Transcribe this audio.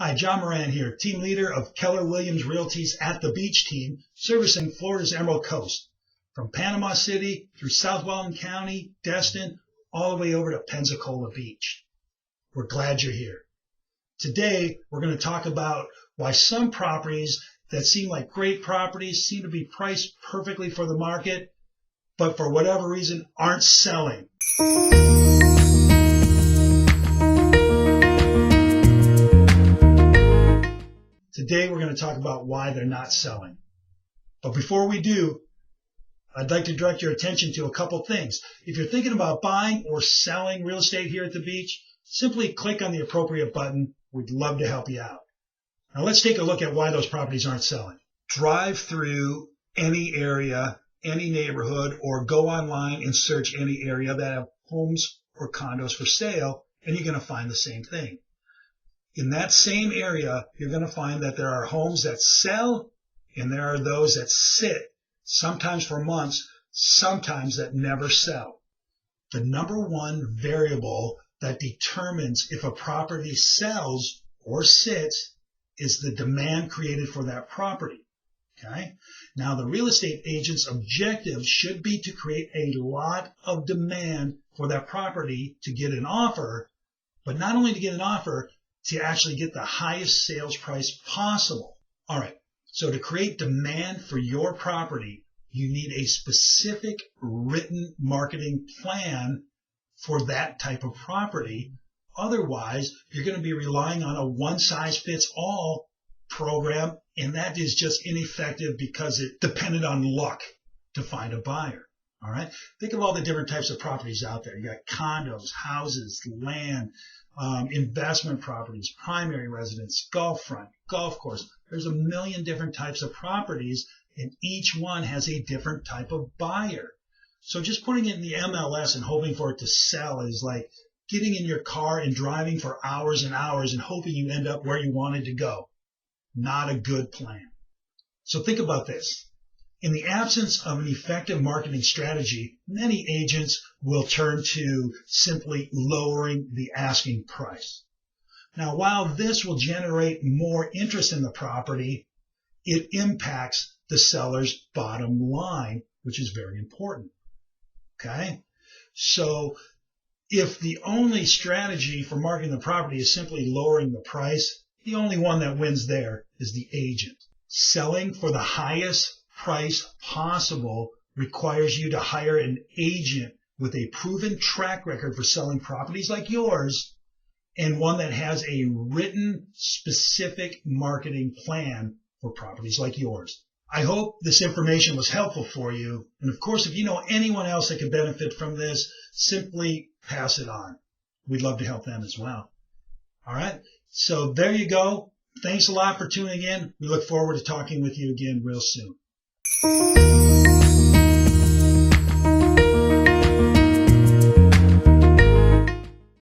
Hi, John Moran here, team leader of Keller Williams Realty's At the Beach team, servicing Florida's Emerald Coast, from Panama City through South Walton County, Destin, all the way over to Pensacola Beach. We're glad you're here. Today, we're going to talk about why some properties that seem like great properties seem to be priced perfectly for the market, but for whatever reason aren't selling. Today, we're going to talk about why they're not selling. But before we do, I'd like to direct your attention to a couple things. If you're thinking about buying or selling real estate here at the beach, simply click on the appropriate button. We'd love to help you out. Now let's take a look at why those properties aren't selling. Drive through any area, any neighborhood, or go online and search any area that have homes or condos for sale, and you're going to find the same thing. In that same area, you're going to find that there are homes that sell and there are those that sit, sometimes for months, sometimes that never sell. The number one variable that determines if a property sells or sits is the demand created for that property. Okay? Now, the real estate agent's objective should be to create a lot of demand for that property to get an offer, but not only to get an offer, to actually get the highest sales price possible. All right, so to create demand for your property, you need a specific written marketing plan for that type of property. Otherwise, you're going to be relying on a one-size-fits-all program, and that is just ineffective because it depended on luck to find a buyer. All right, think of all the different types of properties out there. You got condos, houses, land, investment properties, primary residence, golf front, golf course. There's a million different types of properties, and each one has a different type of buyer. So just putting it in the MLS and hoping for it to sell is like getting in your car and driving for hours and hours and hoping you end up where you wanted to go. Not a good plan. So think about this. In the absence of an effective marketing strategy, many agents will turn to simply lowering the asking price. Now, while this will generate more interest in the property, it impacts the seller's bottom line, which is very important. Okay? So if the only strategy for marketing the property is simply lowering the price, the only one that wins there is the agent. Selling for the highest price possible requires you to hire an agent with a proven track record for selling properties like yours and one that has a written specific marketing plan for properties like yours. I hope this information was helpful for you. And of course, if you know anyone else that could benefit from this, simply pass it on. We'd love to help them as well. All right. So there you go. Thanks a lot for tuning in. We look forward to talking with you again real soon.